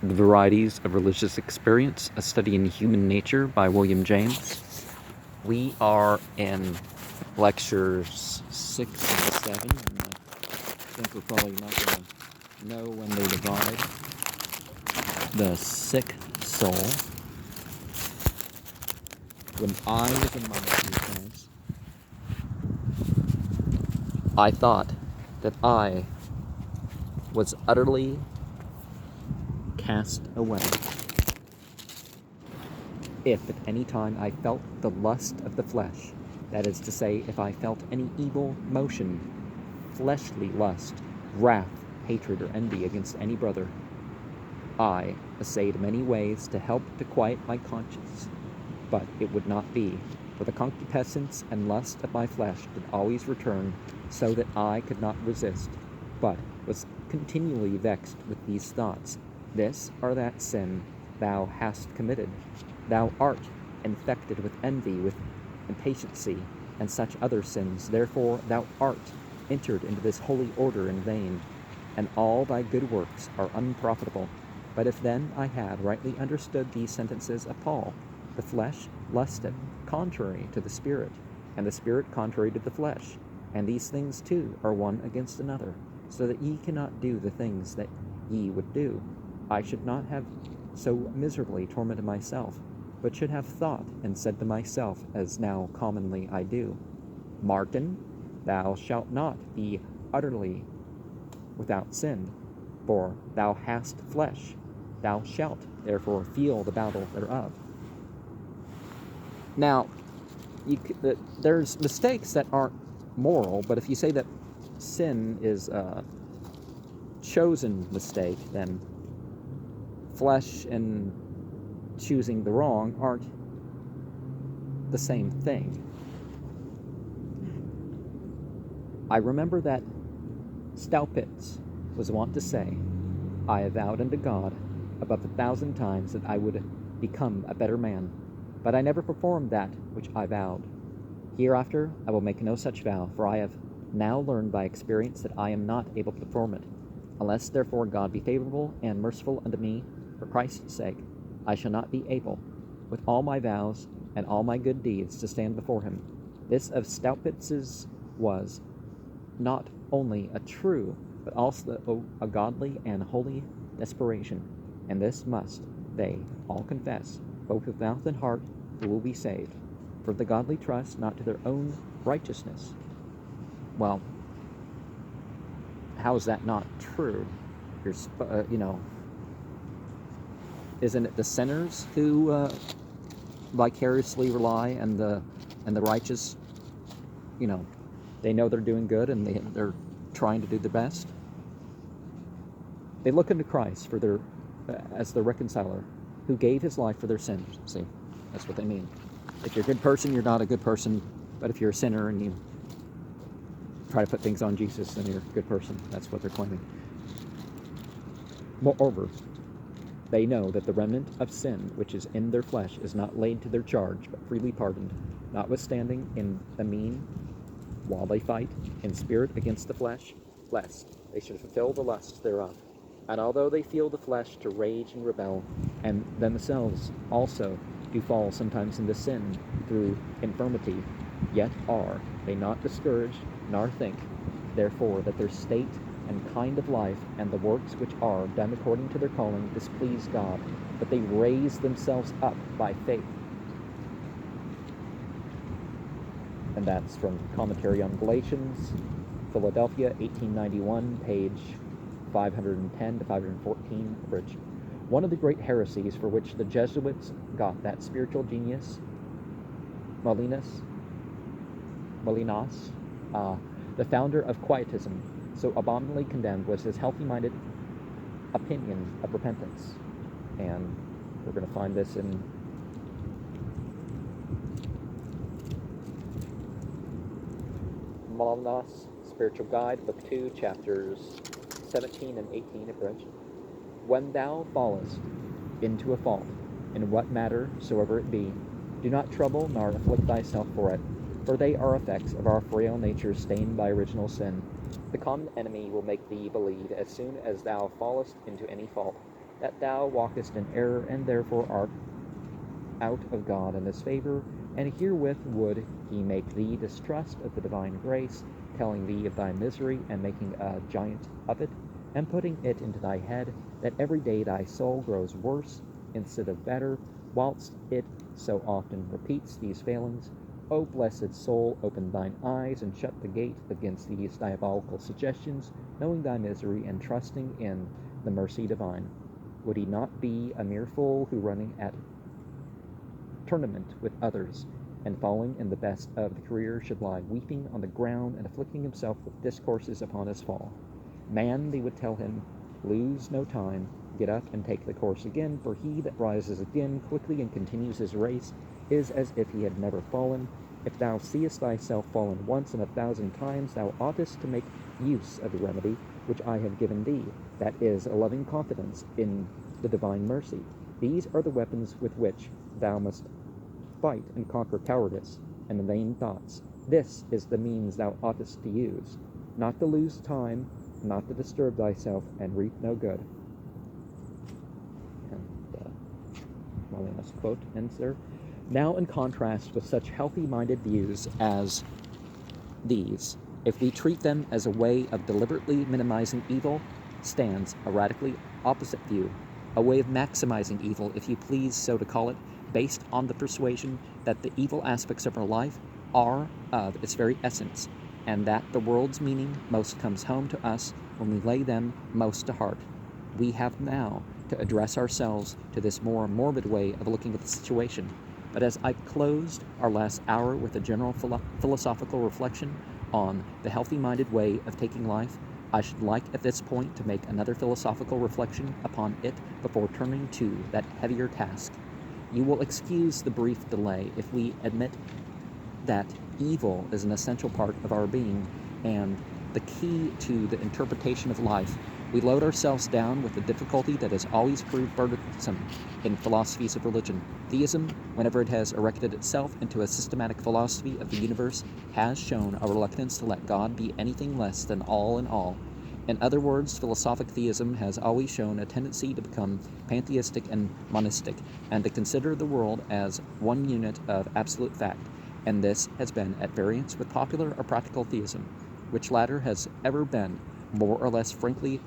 The Varieties of Religious Experience, a study in human nature by William James. We are in lectures 6 and 7, and I think we're probably not going to know when they divide. The sick soul. When I was in my experience, I thought that I was utterly cast away. If at any time I felt the lust of the flesh, that is to say, if I felt any evil motion, fleshly lust, wrath, hatred, or envy against any brother, I essayed many ways to help to quiet my conscience, but it would not be, for the concupiscence and lust of my flesh did always return, so that I could not resist, but was continually vexed with these thoughts. This or that sin thou hast committed. Thou art infected with envy, with impatiency, and such other sins. Therefore thou art entered into this holy order in vain, and all thy good works are unprofitable. But if then I had rightly understood these sentences of Paul, the flesh lusteth contrary to the spirit, and the spirit contrary to the flesh, and these things too are one against another, so that ye cannot do the things that ye would do, I should not have so miserably tormented myself, but should have thought and said to myself, as now commonly I do, Martin, thou shalt not be utterly without sin, for thou hast flesh, thou shalt therefore feel the battle thereof. Now, there's mistakes that aren't moral, but if you say that sin is a chosen mistake, then flesh and choosing the wrong aren't the same thing. I remember that Staupitz was wont to say, I have vowed unto God above 1,000 times that I would become a better man, but I never performed that which I vowed. Hereafter I will make no such vow, for I have now learned by experience that I am not able to perform it. Unless therefore God be favorable and merciful unto me, for Christ's sake, I shall not be able, with all my vows and all my good deeds, to stand before him. This of Staupitz's was not only a true, but also a godly and holy desperation, and this must they all confess, both with mouth and heart, who will be saved. For the godly trust not to their own righteousness. Well, how is that not true? Isn't it the sinners who vicariously rely, and the righteous, they know they're doing good and they're trying to do the best? They look unto Christ for their as the reconciler, who gave his life for their sins. See, that's what they mean. If you're a good person, you're not a good person. But if you're a sinner and you try to put things on Jesus, then you're a good person. That's what they're claiming. Moreover, they know that the remnant of sin which is in their flesh is not laid to their charge, but freely pardoned, notwithstanding in the mean, while they fight in spirit against the flesh, lest they should fulfill the lusts thereof. And although they feel the flesh to rage and rebel, and themselves also do fall sometimes into sin through infirmity, yet are they not discouraged, nor think, therefore, that their state and kind of life and the works which are done according to their calling displease God, but they raise themselves up by faith. And that's from Commentary on Galatians, Philadelphia, 1891, page 510 to 514, abridged. One of the great heresies for which the Jesuits got that spiritual genius, Molinas, the founder of Quietism, so abominably condemned, was his healthy-minded opinion of repentance. And we're going to find this in Molinas' Spiritual Guide, Book 2, chapters 17 and 18, abridged. When thou fallest into a fault, in what matter soever it be, do not trouble nor afflict thyself for it, for they are effects of our frail nature stained by original sin. The common enemy will make thee believe, as soon as thou fallest into any fault, that thou walkest in error, and therefore art out of God and his favor, and herewith would he make thee distrust of the divine grace, telling thee of thy misery, and making a giant of it, and putting it into thy head, that every day thy soul grows worse instead of better, whilst it so often repeats these failings. O blessed soul, open thine eyes, and shut the gate against these diabolical suggestions, knowing thy misery, and trusting in the mercy divine. Would he not be a mere fool who, running at tournament with others, and falling in the best of the career, should lie weeping on the ground, and afflicting himself with discourses upon his fall? Man, they would tell him, lose no time, get up and take the course again, for he that rises again quickly and continues his race is as if he had never fallen. If thou seest thyself fallen once in 1,000 times, thou oughtest to make use of the remedy which I have given thee, that is, a loving confidence in the divine mercy. These are the weapons with which thou must fight and conquer cowardice and vain thoughts. This is the means thou oughtest to use, not to lose time, not to disturb thyself, and reap no good. And Molinos' quote ends there. Now, in contrast with such healthy-minded views as these, if we treat them as a way of deliberately minimizing evil, stands a radically opposite view, a way of maximizing evil, if you please so to call it, based on the persuasion that the evil aspects of our life are of its very essence, and that the world's meaning most comes home to us when we lay them most to heart. We have now to address ourselves to this more morbid way of looking at the situation. But as I closed our last hour with a general philosophical reflection on the healthy-minded way of taking life, I should like at this point to make another philosophical reflection upon it before turning to that heavier task. You will excuse the brief delay if we admit that evil is an essential part of our being and the key to the interpretation of life. We load ourselves down with the difficulty that has always proved burdensome in philosophies of religion. Theism, whenever it has erected itself into a systematic philosophy of the universe, has shown a reluctance to let God be anything less than all in all. In other words, philosophic theism has always shown a tendency to become pantheistic and monistic, and to consider the world as one unit of absolute fact, and this has been at variance with popular or practical theism, which latter has ever been more or less frankly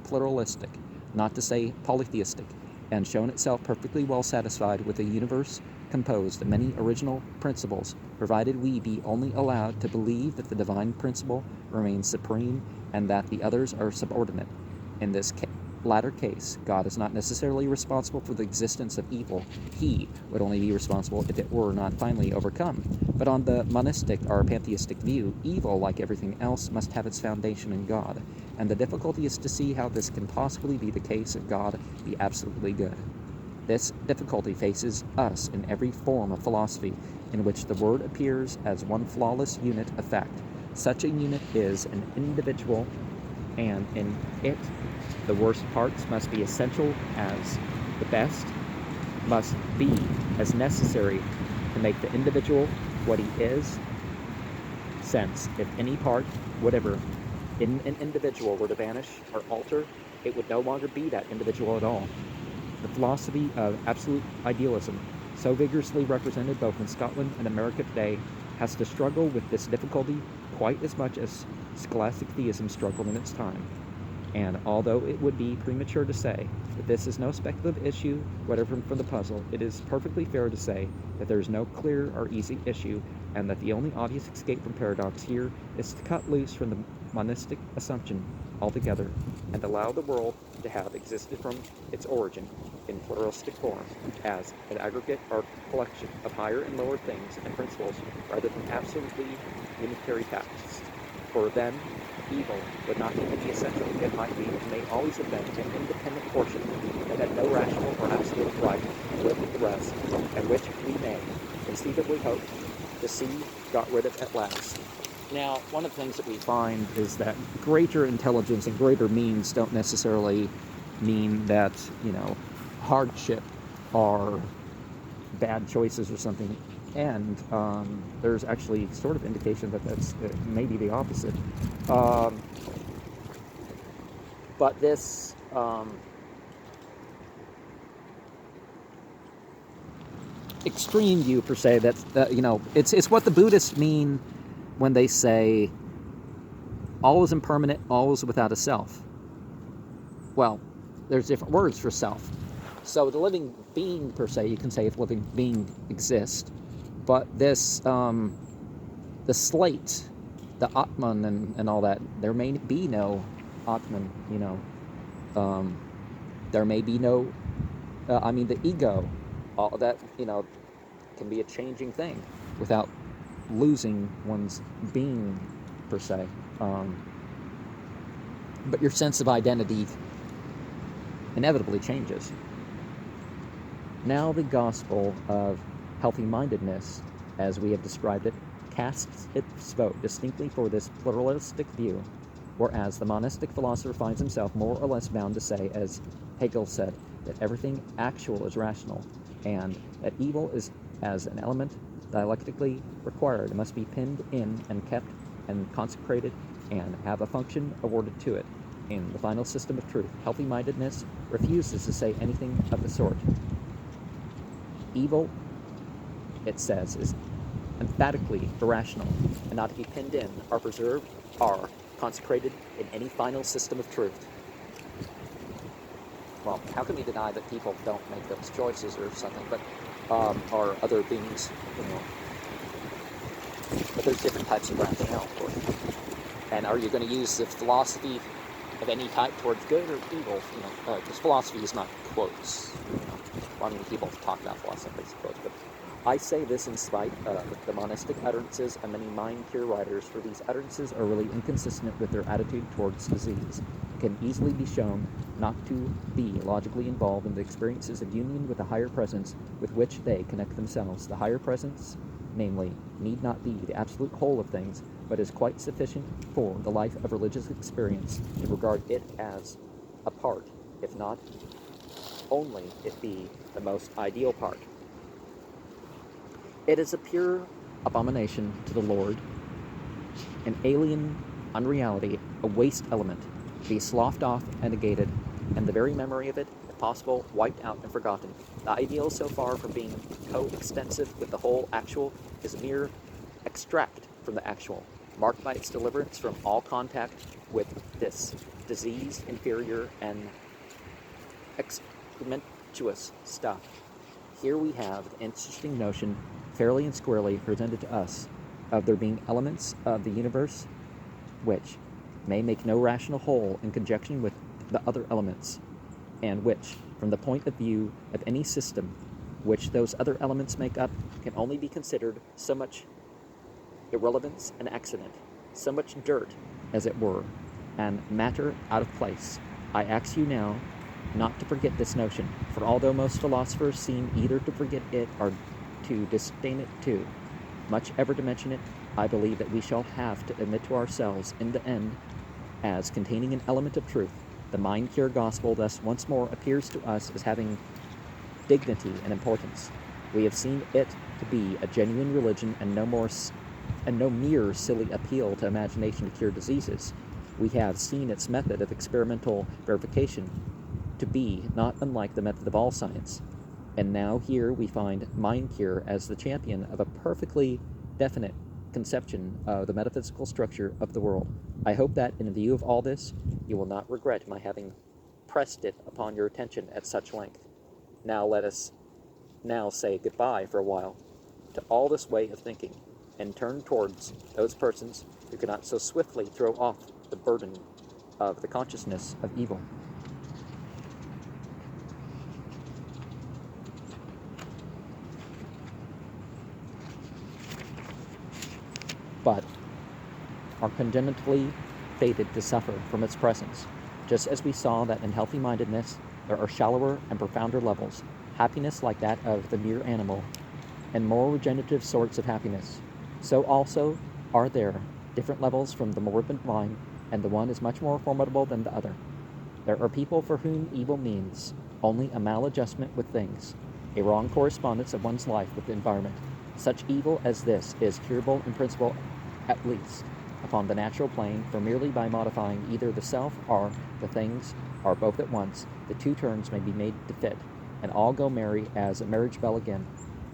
pluralistic, not to say polytheistic, and shown itself perfectly well satisfied with a universe composed of many original principles, provided we be only allowed to believe that the divine principle remains supreme and that the others are subordinate. In this latter case, God is not necessarily responsible for the existence of evil. He would only be responsible if it were not finally overcome. But on the monistic or pantheistic view, evil, like everything else, must have its foundation in God, and the difficulty is to see how this can possibly be the case if God be absolutely good. This difficulty faces us in every form of philosophy in which the word appears as one flawless unit of fact. Such a unit is an individual, and in it the worst parts must be essential as the best must be as necessary to make the individual what he is, since if any part, whatever, in an individual were to vanish or alter, it would no longer be that individual at all. The philosophy of absolute idealism, so vigorously represented both in Scotland and America today, has to struggle with this difficulty quite as much as scholastic theism struggled in its time. And although it would be premature to say that this is no speculative issue, whatever from the puzzle, it is perfectly fair to say that there is no clear or easy issue, and that the only obvious escape from paradox here is to cut loose from the monistic assumption altogether, and allow the world to have existed from its origin in pluralistic form, as an aggregate or collection of higher and lower things and principles, rather than absolutely unitary facts. For then, evil would not even be essential. It might be, and may always have been, an independent portion that had no rational or absolute right to live with the rest, and which we may conceivably hope to see got rid of at last. Now, one of the things that we find is that greater intelligence and greater means don't necessarily mean that, hardship are bad choices or something. And there's actually sort of indication that that's maybe the opposite. But this extreme view per se. That it's what the Buddhists mean when they say all is impermanent, all is without a self. Well, there's different words for self. So the living being per se, you can say if living being exists, but this the slate, the Atman and all that, there may be no Atman. There may be no. The ego, all that can be a changing thing without losing one's being per se. But your sense of identity inevitably changes. Now the gospel of healthy-mindedness, as we have described it, casts its vote distinctly for this pluralistic view, whereas the monistic philosopher finds himself more or less bound to say, as Hegel said, that everything actual is rational, and that evil is as an element dialectically required. It must be pinned in and kept and consecrated and have a function awarded to it. In the final system of truth, healthy-mindedness refuses to say anything of the sort. Evil, it says, is emphatically irrational and not to be pinned in, are preserved, are consecrated in any final system of truth. Well, how can we deny that people don't make those choices or something, but are other beings, but there's different types of rationale, of course. And are you going to use the philosophy of any type towards good or evil? Because philosophy is not quotes. People talk about philosophy as quotes, but I say this in spite of the monistic utterances of many mind cure writers, for these utterances are really inconsistent with their attitude towards disease. It can easily be shown not to be logically involved in the experiences of union with a higher presence with which they connect themselves. The higher presence, namely, need not be the absolute whole of things, but is quite sufficient for the life of religious experience to regard it as a part, if not only it be the most ideal part. It is a pure abomination to the Lord, an alien unreality, a waste element, to be sloughed off and negated, and the very memory of it, if possible, wiped out and forgotten. The ideal, so far from being co-extensive with the whole actual, is a mere extract from the actual, marked by its deliverance from all contact with this diseased, inferior, and excrementuous stuff. Here we have the interesting notion, fairly and squarely presented to us, of there being elements of the universe which may make no rational whole in conjunction with the other elements, and which, from the point of view of any system which those other elements make up, can only be considered so much irrelevance and accident, so much dirt, as it were, and matter out of place. I ask you now not to forget this notion, for although most philosophers seem either to forget it or to disdain it too, much ever to mention it, I believe that we shall have to admit to ourselves in the end as containing an element of truth. The mind cure gospel thus once more appears to us as having dignity and importance. We have seen it to be a genuine religion and no mere silly appeal to imagination to cure diseases. We have seen its method of experimental verification to be not unlike the method of all science. And now here we find mind cure as the champion of a perfectly definite conception of the metaphysical structure of the world. I hope that, in view of all this, you will not regret my having pressed it upon your attention at such length. Now let us now say goodbye for a while to all this way of thinking, and turn towards those persons who cannot so swiftly throw off the burden of the consciousness of evil. But are congenitally fated to suffer from its presence, just as we saw that in healthy-mindedness there are shallower and profounder levels, happiness like that of the mere animal, and more regenerative sorts of happiness. So also are there different levels from the malignant line, and the one is much more formidable than the other. There are people for whom evil means only a maladjustment with things, a wrong correspondence of one's life with the environment. Such evil as this is curable in principle, at least upon the natural plane, for merely by modifying either the self or the things, or both at once, the two turns may be made to fit, and all go merry as a marriage bell again.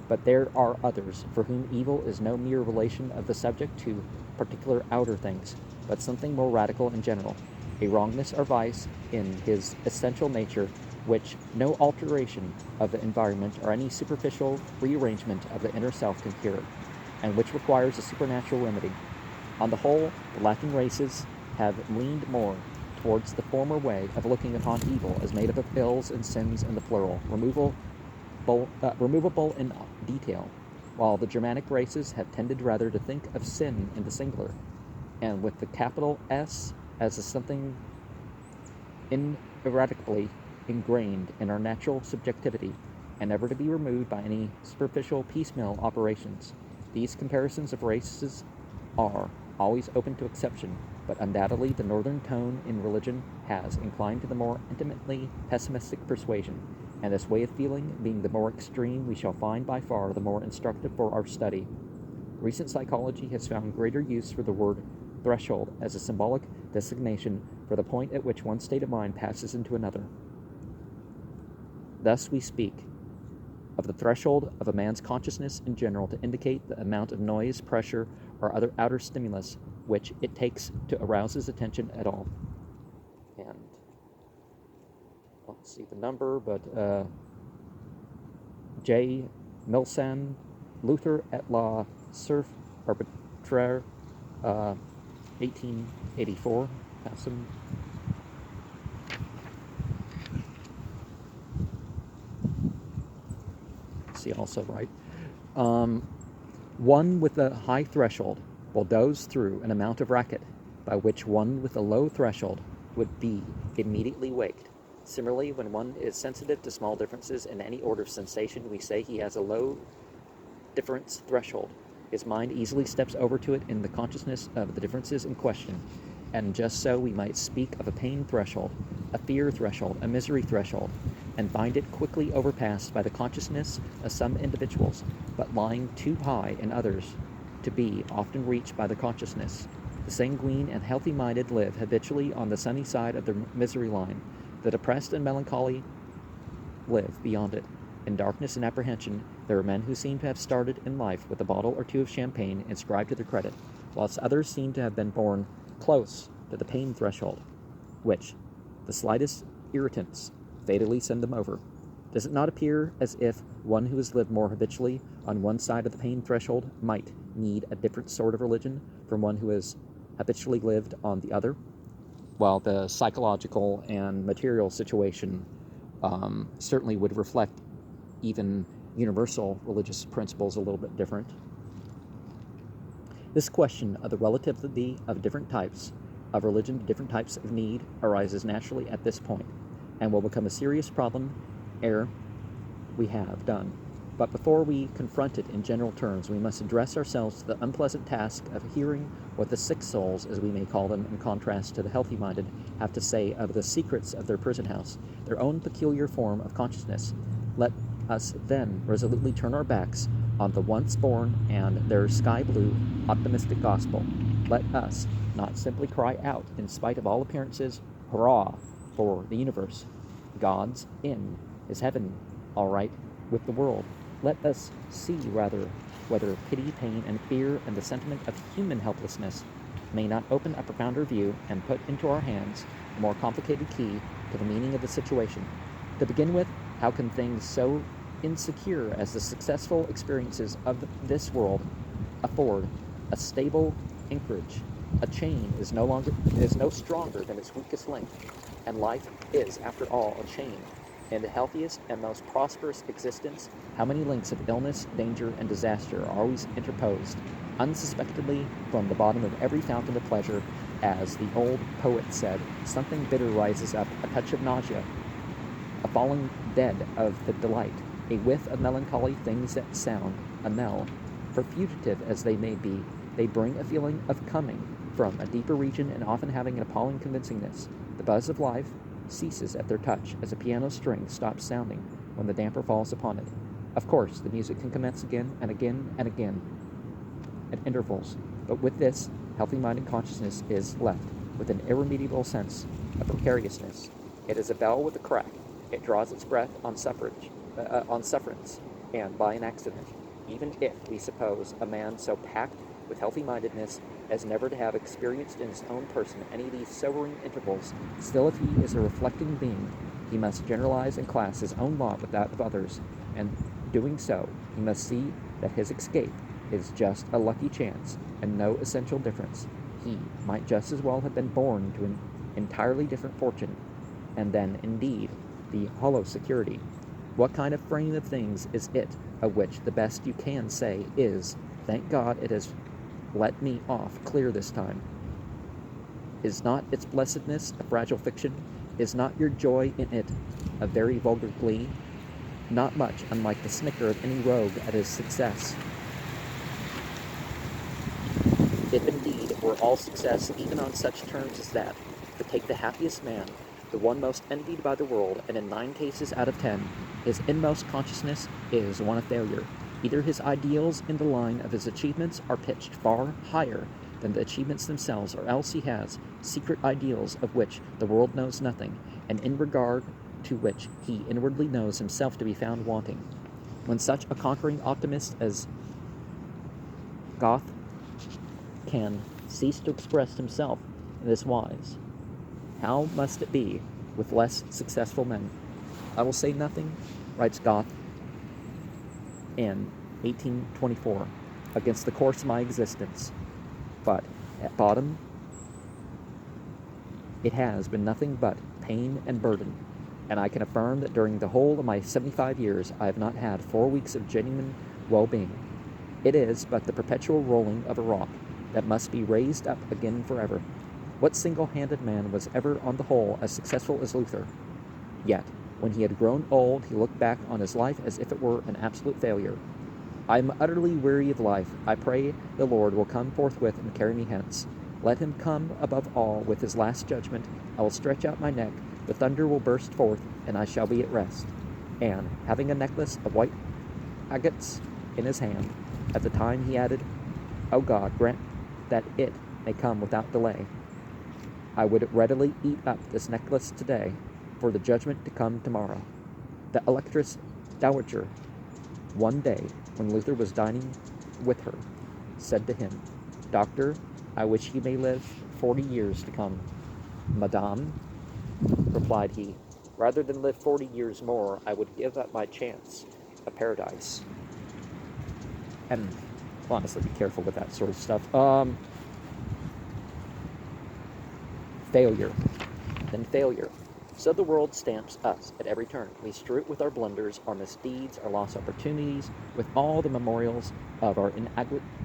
But there are others for whom evil is no mere relation of the subject to particular outer things, but something more radical and general, a wrongness or vice in his essential nature, which no alteration of the environment or any superficial rearrangement of the inner self can cure, and which requires a supernatural remedy. On the whole, the Latin races have leaned more towards the former way of looking upon evil as made up of ills and sins in the plural, removable in detail, while the Germanic races have tended rather to think of sin in the singular, and with the capital S as a something ineradicably ingrained in our natural subjectivity, and never to be removed by any superficial piecemeal operations. These comparisons of races are always open to exception, but undoubtedly the northern tone in religion has inclined to the more intimately pessimistic persuasion, and this way of feeling being the more extreme, we shall find by far the more instructive for our study. Recent psychology has found greater use for the word threshold as a symbolic designation for the point at which one state of mind passes into another. Thus we speak of the threshold of a man's consciousness in general to indicate the amount of noise, pressure, or other outer stimulus which it takes to arouse his attention at all. And I don't see the number, but J. Milsan, Luther et la Surf Arbitraire, 1884. Have some. See also right. One with a high threshold will doze through an amount of racket by which one with a low threshold would be immediately waked. Similarly, when one is sensitive to small differences in any order of sensation, we say he has a low difference threshold. His mind easily steps over to it in the consciousness of the differences in question. And just so we might speak of a pain threshold, a fear threshold, a misery threshold, and find it quickly overpassed by the consciousness of some individuals, but lying too high in others to be often reached by the consciousness. The sanguine and healthy-minded live habitually on the sunny side of the misery line. The depressed and melancholy live beyond it. In darkness and apprehension, there are men who seem to have started in life with a bottle or two of champagne inscribed to their credit, whilst others seem to have been born close to the pain threshold, which the slightest irritants fatally send them over. Does it not appear as if one who has lived more habitually on one side of the pain threshold might need a different sort of religion from one who has habitually lived on the other? While the psychological and material situation certainly would reflect even universal religious principles a little bit different. This question of the relativity of different types of religion to different types of need arises naturally at this point, and will become a serious problem ere we have done. But before we confront it in general terms, we must address ourselves to the unpleasant task of hearing what the sick souls, as we may call them in contrast to the healthy-minded, have to say of the secrets of their prison house, their own peculiar form of consciousness. Let us then resolutely turn our backs on the once born and their sky-blue optimistic gospel. Let us not simply cry out, in spite of all appearances, hurrah for the universe. God's in his heaven, all right, with the world. Let us see, rather, whether pity, pain, and fear, and the sentiment of human helplessness may not open a profounder view and put into our hands a more complicated key to the meaning of the situation. To begin with, how can things so insecure as the successful experiences of this world afford a stable anchorage? A chain is no stronger than its weakest link, and life is, after all, a chain. In the healthiest and most prosperous existence, how many links of illness, danger, and disaster are always interposed, unsuspectedly, from the bottom of every fountain of pleasure. As the old poet said, something bitter rises up, a touch of nausea, a falling dead of the delight, a whiff of melancholy, things that sound a knell. For fugitive as they may be, they bring a feeling of coming from a deeper region, and often having an appalling convincingness. The buzz of life ceases at their touch, as a piano string stops sounding when the damper falls upon it. Of course, the music can commence again and again and again at intervals, but with this, healthy-minded consciousness is left with an irremediable sense of precariousness. It is a bell with a crack. It draws its breath on sufferance, and by an accident. even if we suppose a man so packed with healthy-mindedness as never to have experienced in his own person any of these sobering intervals, still if he is a reflecting being, he must generalize and class his own lot with that of others, and doing so, he must see that his escape is just a lucky chance and no essential difference. He might just as well have been born to an entirely different fortune, and then, indeed, the hollow security. What kind of frame of things is it of which the best you can say is, thank God it has let me off clear this time? Is not its blessedness a fragile fiction? Is not your joy in it a very vulgar glee? Not much unlike the snicker of any rogue at his success. If indeed it were all success even on such terms as that, to take the happiest man, the one most envied by the world, and in 9 cases out of 10, his inmost consciousness is one of failure. Either his ideals in the line of his achievements are pitched far higher than the achievements themselves, or else he has secret ideals of which the world knows nothing, and in regard to which he inwardly knows himself to be found wanting. When such a conquering optimist as Goethe can cease to express himself in this wise, how must it be with less successful men? I will say nothing, writes Goethe in 1824, against the course of my existence, but at bottom it has been nothing but pain and burden, and I can affirm that during the whole of my 75 years I have not had 4 weeks of genuine well-being. It is but the perpetual rolling of a rock that must be raised up again forever. What single-handed man was ever on the whole as successful as Luther? Yet, when he had grown old, he looked back on his life as if it were an absolute failure. I am utterly weary of life. I pray the Lord will come forthwith and carry me hence. Let him come above all with his last judgment. I will stretch out my neck, the thunder will burst forth, and I shall be at rest. And, having a necklace of white agates in his hand, at the time he added, O God, grant that it may come without delay. I would readily eat up this necklace today, for the judgment to come tomorrow. The Electress Dowager, one day, when Luther was dining with her, said to him, Doctor, I wish you may live 40 years to come. Madame, replied he, rather than live 40 years more, I would give up my chance of paradise. And honestly, be careful with that sort of stuff. Failure. Then failure. So the world stamps us at every turn. We strew it with our blunders, our misdeeds, our lost opportunities, with all the memorials of our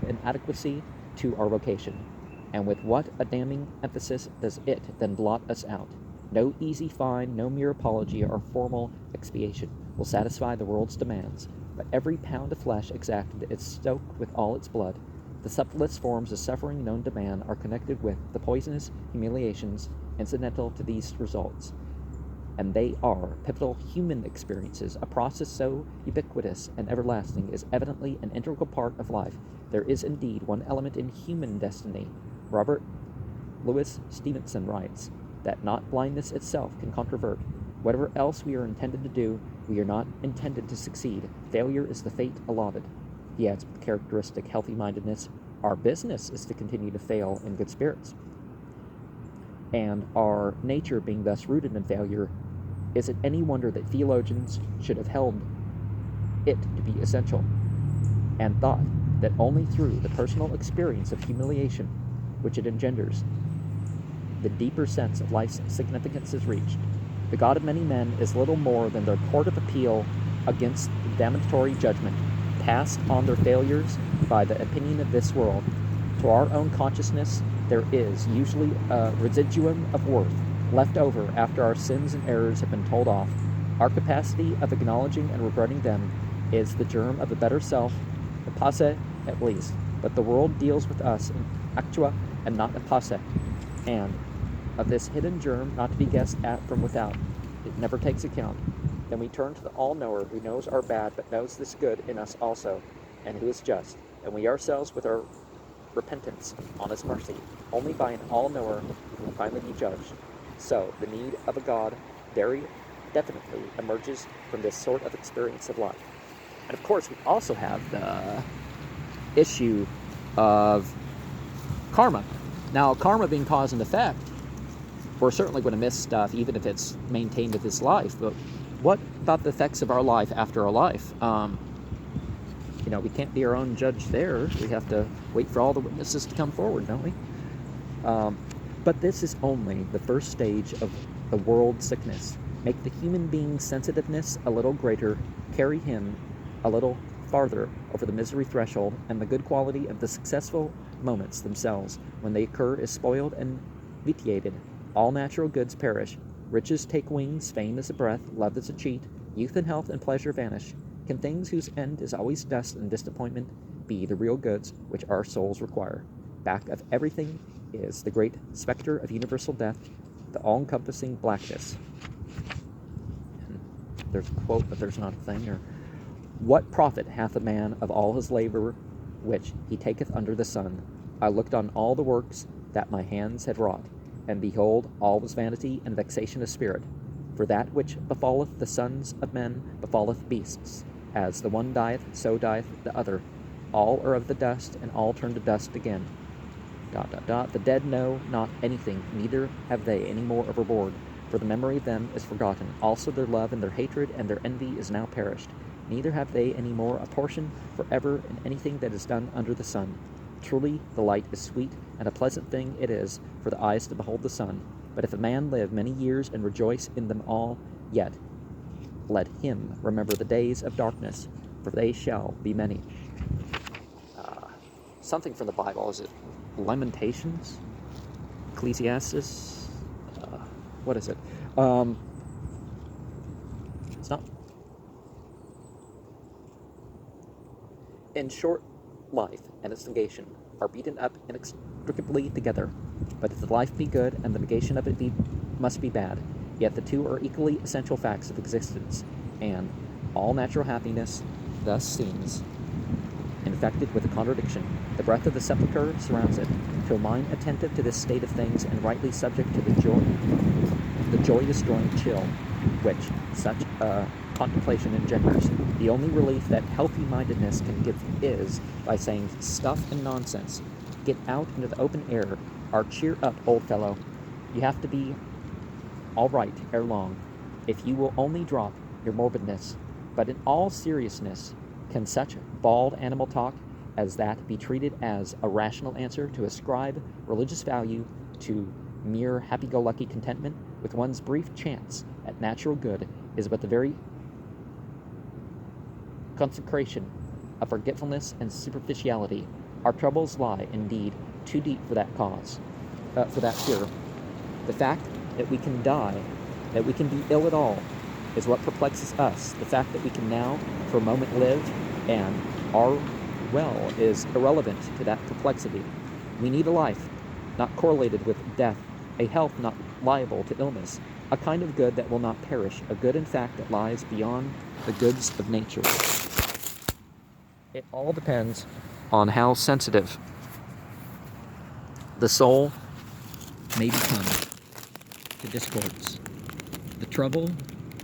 inadequacy to our vocation. And with what a damning emphasis does it then blot us out. No easy fine, no mere apology or formal expiation will satisfy the world's demands, but every pound of flesh exacted is stoked with all its blood. The subtlest forms of suffering known to man are connected with the poisonous humiliations incidental to these results, and they are pivotal human experiences. A process so ubiquitous and everlasting is evidently an integral part of life. There is indeed one element in human destiny. Robert Louis Stevenson writes that not blindness itself can controvert. Whatever else we are intended to do, we are not intended to succeed. Failure is the fate allotted. He adds with characteristic healthy-mindedness, our business is to continue to fail in good spirits. And our nature being thus rooted in failure, is it any wonder that theologians should have held it to be essential, and thought that only through the personal experience of humiliation which it engenders, the deeper sense of life's significance is reached? The God of many men is little more than their court of appeal against the damnatory judgment passed on their failures by the opinion of this world. To our own consciousness, there is usually a residuum of worth left over after our sins and errors have been told off. Our capacity of acknowledging and regretting them is the germ of a better self, the posse at least, but the world deals with us in actua and not in posse, and of this hidden germ not to be guessed at from without, it never takes account. Then we turn to the all-knower who knows our bad but knows this good in us also, and who is just, and we ourselves with our repentance on his mercy. Only by an all-knower can finally be judged. So the need of a God very definitely emerges from this sort of experience of life. And of course, we also have the issue of karma. Now, karma being cause and effect, we're certainly going to miss stuff even if it's maintained in this life, but what about the effects of our life after our life? We can't be our own judge there. We have to wait for all the witnesses to come forward, don't we? But this is only the first stage of the world sickness. Make the human being's sensitiveness a little greater, carry him a little farther over the misery threshold, and the good quality of the successful moments themselves, when they occur, is spoiled and vitiated. All natural goods perish. Riches take wings, fame is a breath, love is a cheat, youth and health and pleasure vanish. Can things whose end is always dust and disappointment be the real goods which our souls require? Back of everything is the great specter of universal death, the all-encompassing blackness. And there's a quote, but there's not a thing. Or, what profit hath a man of all his labor which he taketh under the sun? I looked on all the works that my hands had wrought, and behold, all was vanity and vexation of spirit. For that which befalleth the sons of men befalleth beasts. As the one dieth, so dieth the other. All are of the dust, and all turn to dust again. ... The dead know not anything, neither have they any more of reward, for the memory of them is forgotten. Also their love and their hatred and their envy is now perished. Neither have they any more a portion forever in anything that is done under the sun. Truly the light is sweet, and a pleasant thing it is for the eyes to behold the sun. But if a man live many years and rejoice in them all, yet let him remember the days of darkness, for they shall be many. Something from the Bible. Is it Lamentations? Ecclesiastes? What is it? It's not. In short, life and its negation are beaten up inextricably together. But if the life be good and the negation of it must be bad, yet the two are equally essential facts of existence, and all natural happiness thus seems infected with a contradiction. The breath of the sepulchre surrounds it. To a mind attentive to this state of things and rightly subject to the joy-destroying chill which such a contemplation engenders, the only relief that healthy-mindedness can give is by saying stuff and nonsense. Get out into the open air, or cheer up, old fellow. You have to be all right ere long, if you will only drop your morbidness. But in all seriousness, can such bald animal talk as that be treated as a rational answer to ascribe religious value to mere happy-go-lucky contentment with one's brief chance at natural good is but the very consecration of forgetfulness and superficiality? Our troubles lie, indeed, too deep for that cause, for that cure. The fact that we can die, that we can be ill at all, is what perplexes us. The fact that we can now, for a moment, live and are well is irrelevant to that perplexity. We need a life not correlated with death, a health not liable to illness, a kind of good that will not perish, a good, in fact, that lies beyond the goods of nature. It all depends on how sensitive the soul may become to discords. The trouble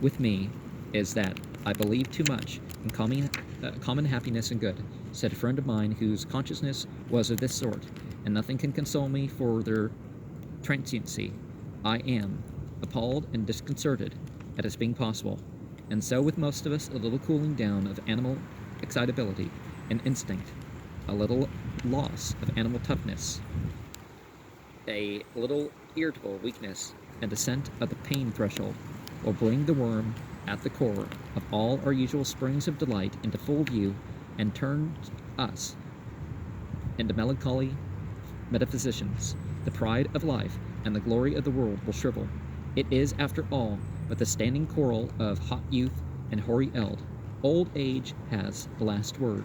with me is that I believe too much in common happiness and good, said a friend of mine whose consciousness was of this sort, and nothing can console me for their transiency. I am appalled and disconcerted at its being possible, and so with most of us a little cooling down of animal excitability and instinct, a little loss of animal toughness, a little irritable weakness, and descent of the pain threshold will bring the worm at the core of all our usual springs of delight into full view and turn us into melancholy metaphysicians. The pride of life and the glory of the world will shrivel. It is, after all, but the standing quarrel of hot youth and hoary eld. Old age has the last word.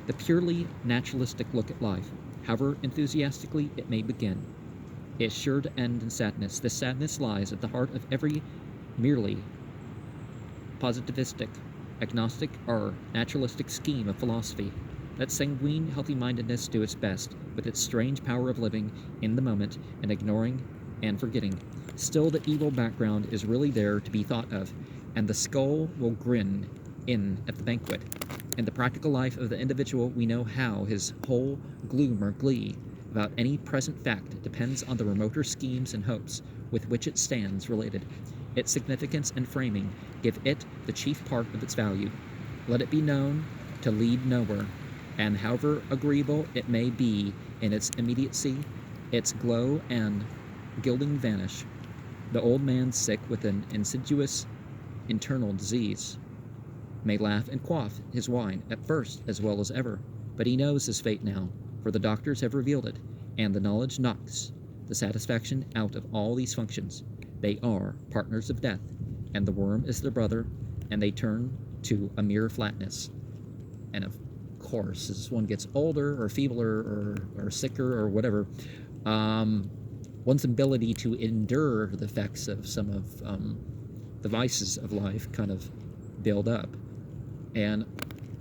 The purely naturalistic look at life, however enthusiastically it may begin, is sure to end in sadness. This sadness lies at the heart of every merely positivistic, agnostic, or naturalistic scheme of philosophy. Let sanguine healthy-mindedness do its best, with its strange power of living in the moment and ignoring and forgetting. Still, the evil background is really there to be thought of, and the skull will grin in at the banquet. In the practical life of the individual, we know how his whole gloom or glee about any present fact depends on the remoter schemes and hopes with which it stands related. Its significance and framing give it the chief part of its value. Let it be known to lead nowhere, and however agreeable it may be in its immediacy, its glow and gilding vanish. The old man sick with an insidious internal disease may laugh and quaff his wine at first as well as ever, but he knows his fate now, for the doctors have revealed it, and the knowledge knocks the satisfaction out of all these functions. They are partners of death, and the worm is their brother, and they turn to a mere flatness. And of course, as one gets older or feebler or sicker or whatever, one's ability to endure the effects of some of the vices of life kind of build up. And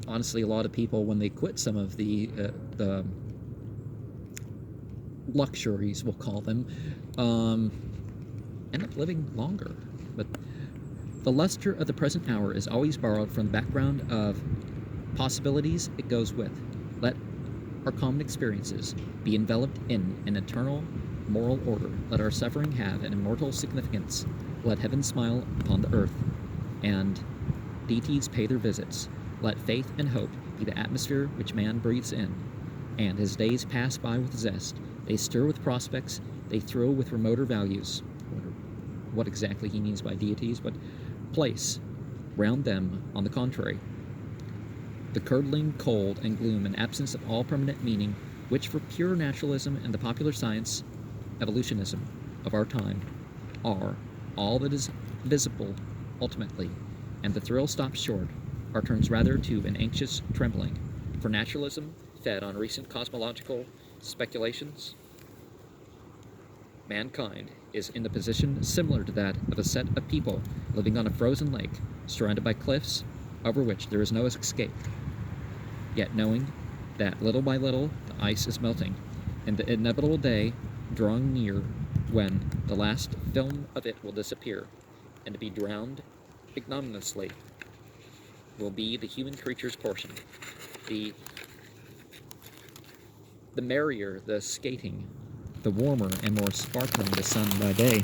honestly, a lot of people, when they quit some of the luxuries, we'll call them, end up living longer. But the luster of the present hour is always borrowed from the background of possibilities it goes with. Let our common experiences be enveloped in an eternal moral order. Let our suffering have an immortal significance. Let heaven smile upon the earth, and deities pay their visits. Let faith and hope be the atmosphere which man breathes in, and his days pass by with zest. They stir with prospects, they thrill with remoter values. What exactly he means by deities, but place round them, on the contrary, the curdling cold and gloom and absence of all permanent meaning, which for pure naturalism and the popular science, evolutionism, of our time, are all that is visible ultimately, and the thrill stops short, or turns rather to an anxious trembling. For naturalism, fed on recent cosmological speculations, mankind is in the position similar to that of a set of people living on a frozen lake, surrounded by cliffs over which there is no escape, yet knowing that little by little the ice is melting, and the inevitable day drawing near when the last film of it will disappear, and to be drowned ignominiously will be the human creature's portion. The merrier the skating, the warmer and more sparkling the sun by day,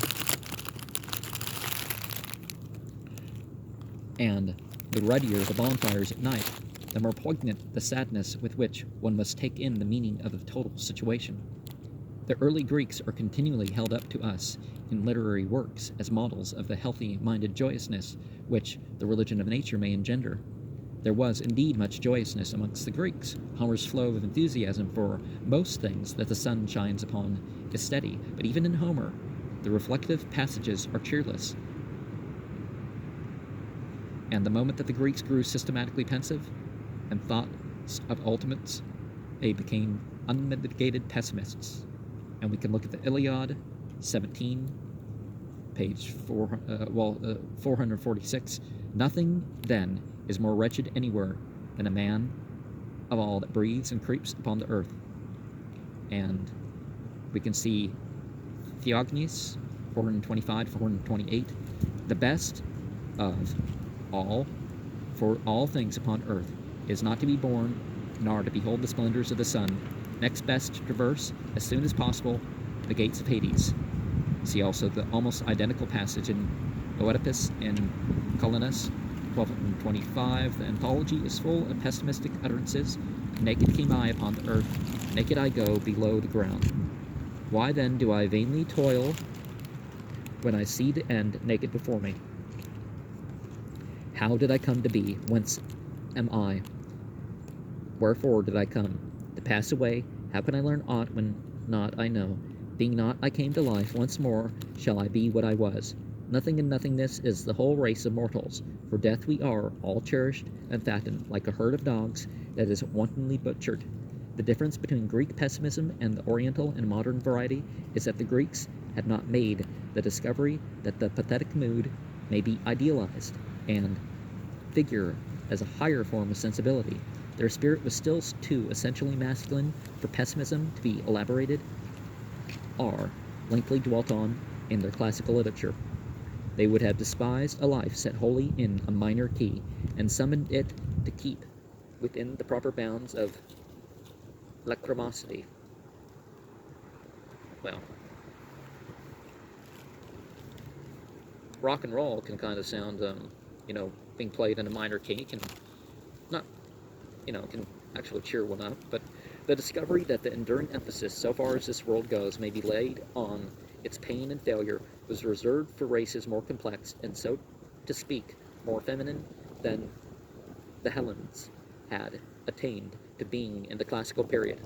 and the ruddier the bonfires at night, the more poignant the sadness with which one must take in the meaning of the total situation. The early Greeks are continually held up to us in literary works as models of the healthy-minded joyousness which the religion of nature may engender. There was indeed much joyousness amongst the Greeks. Homer's flow of enthusiasm for most things that the sun shines upon is steady, but even in Homer, the reflective passages are cheerless. And the moment that the Greeks grew systematically pensive and thought of ultimates, they became unmitigated pessimists. And we can look at the Iliad, 17, page 446. Nothing, then, is more wretched anywhere than a man of all that breathes and creeps upon the earth. And we can see Theognis, 425, 428. The best of all, for all things upon earth, is not to be born, nor to behold the splendors of the sun. Next best to traverse, as soon as possible, the gates of Hades. See also the almost identical passage in Oedipus in Colonus, 1225. The anthology is full of pessimistic utterances. Naked came I upon the earth, naked I go below the ground. Why then do I vainly toil when I see the end naked before me? How did I come to be? Whence am I? Wherefore did I come? To pass away? How can I learn aught when not I know? Being not, I came to life. Once more shall I be what I was. Nothing and nothingness is the whole race of mortals. For death we are, all cherished and fattened, like a herd of dogs that is wantonly butchered. The difference between Greek pessimism and the Oriental and modern variety is that the Greeks had not made the discovery that the pathetic mood may be idealized and figure as a higher form of sensibility. Their spirit was still too essentially masculine for pessimism to be elaborated or lengthily dwelt on in their classical literature. They would have despised a life set wholly in a minor key, and summoned it to keep within the proper bounds of lachrymosity. Well, rock and roll can kind of sound, being played in a minor key can not, can actually cheer one up, but the discovery that the enduring emphasis, so far as this world goes, may be laid on its pain and failure was reserved for races more complex and, so to speak, more feminine than the Hellenes had attained to being in the classical period.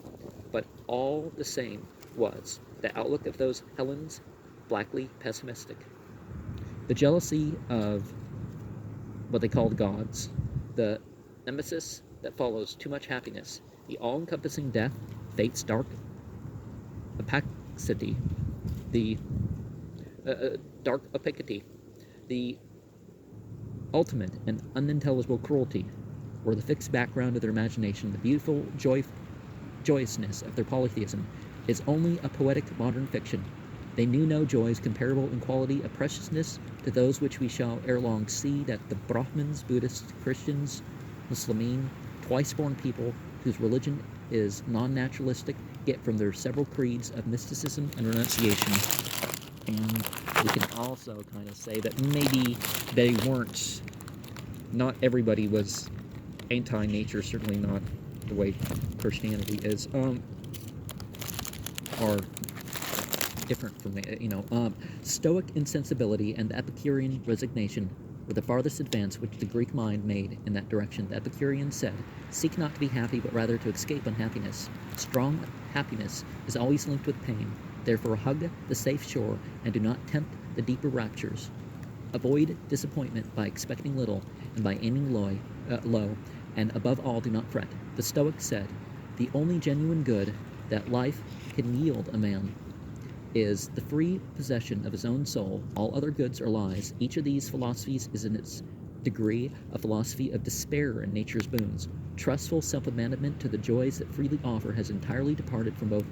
But all the same was the outlook of those Hellenes blackly pessimistic. The jealousy of what they called gods, the nemesis that follows too much happiness, the all-encompassing death, fate's dark opacity, the dark opacity, the ultimate and unintelligible cruelty, were the fixed background of their imagination. The beautiful joyousness of their polytheism is only a poetic modern fiction. They knew no joys comparable in quality of preciousness to those which we shall ere long see that the Brahmins, Buddhists, Christians, Muslimin, twice-born people whose religion is non-naturalistic get from their several creeds of mysticism and renunciation. And we can also kind of say that maybe they weren't, not everybody was anti-nature, certainly not the way Christianity is, or different from the, Stoic insensibility and the Epicurean resignation were the farthest advance which the Greek mind made in that direction. The Epicurean said, "Seek not to be happy, but rather to escape unhappiness. Strong happiness is always linked with pain. Therefore hug the safe shore, and do not tempt the deeper raptures. Avoid disappointment by expecting little, and by aiming low, and above all do not fret." The Stoic said, "The only genuine good that life can yield a man is the free possession of his own soul. All other goods are lies. Each of these philosophies is in its degree a philosophy of despair in nature's boons. Trustful self-abandonment to the joys that freely offer has entirely departed from both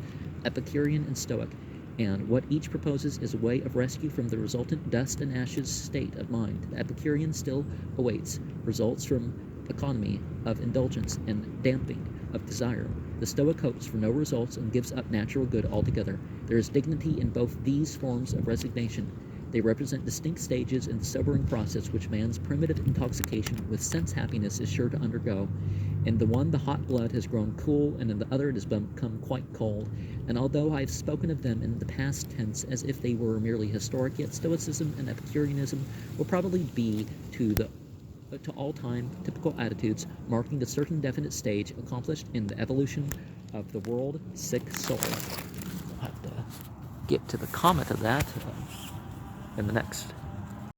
Epicurean and Stoic, and what each proposes is a way of rescue from the resultant dust and ashes state of mind. The Epicurean still awaits results from economy of indulgence and damping of desire. The Stoic hopes for no results and gives up natural good altogether. There is dignity in both these forms of resignation. They represent distinct stages in the sobering process which man's primitive intoxication with sense happiness is sure to undergo. In the one the hot blood has grown cool, and in the other it has become quite cold. And although I have spoken of them in the past tense as if they were merely historic, yet Stoicism and Epicureanism will probably be to all time typical attitudes marking a certain definite stage accomplished in the evolution of the world sick soul. We'll have to get to the comment of that in the next